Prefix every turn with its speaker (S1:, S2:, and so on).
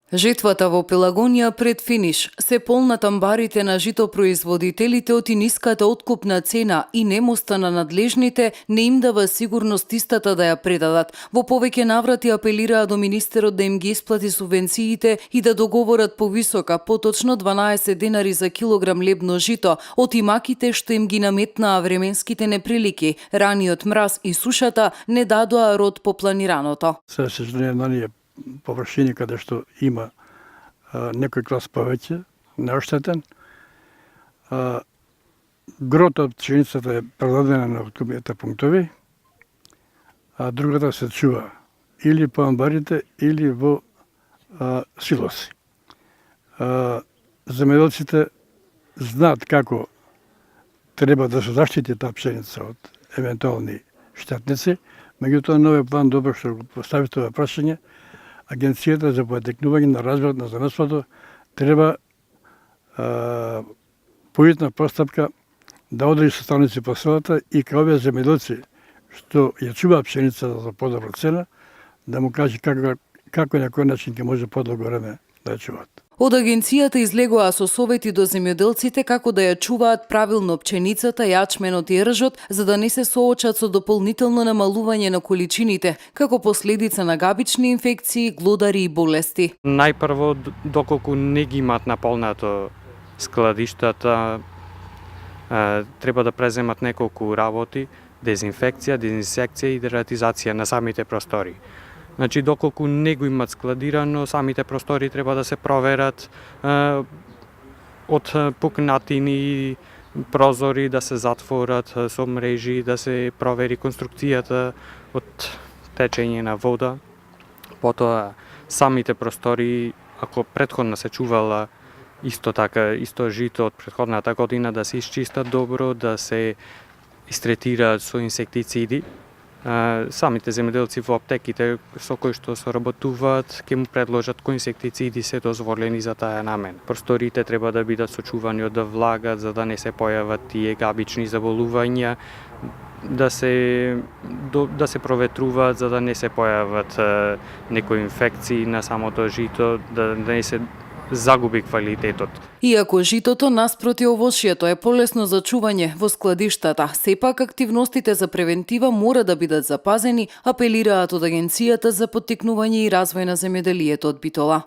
S1: Жетвата во Пелагонија пред финиш. Се полнат амбарите на житопроизводителите од и ниската откупна цена и немоста на надлежните не им дава сигурност истата да ја предадат. Во повеќе наврати апелираа до министерот да им ги исплати субвенциите и да договорат повисока, поточно 12 денари за килограм лебно жито, од имаките што им ги наметнаа временските неприлики. Раниот мраз и сушата не дадоа род по планираното.
S2: Се сожаление на ние површини каде што има некој клас повеќе, неоштетен. Грото од пшеницата е продадена на откупните пунктови, а другата се чува или по амбарите, или во силоси. Земјоделците знаат како треба да се заштити таа пшеница од евентуални штетници, меѓутоа новиот план добро што го постави тоа прашање. Агенцијата за потекнување на развојот на земјоделството треба поитна постапка да одреди составници по селата и кај овие земјоделци што ја чуваат пшеница за подобра цена, да му каже како и на кој начин ќе може подолго време да ја чуваат.
S1: Од агенцијата излегоа со совети до земјоделците како да ја чуваат правилно пченицата, јачменот и ржот, за да не се соочат со дополнително намалување на количините, како последица на габични инфекции, глодари и болести.
S3: Најпрво, доколку не ги имат наполнато складиштата, треба да преземат неколку работи: дезинфекција, дезинсекција и дератизација на самите простори. Значи, доколку не го имат складирано, самите простори треба да се проверат од пукнатини прозори, да се затворат со мрежи, да се провери конструкцијата од течење на вода. Потоа, самите простори, ако претходно се чувала исто жито од претходната година, да се исчистат добро, да се истретираат со инсектициди. Самите земјоделци во аптеките со кои што соработуваат ќе му предложат кои инсектициди се дозволени за таа намена. Просториите треба да бидат сочувани од влага за да не се појават тие габични заболувања, да се проветруваат за да не се појават некои инфекции на самото жито, да не се загуби квалитетот.
S1: Иако житото наспроти овошјето е полесно за чување во складиштата, сепак активностите за превентива мора да бидат запазени, апелираат од Агенцијата за поттикнување и развој на земјоделието од Битола.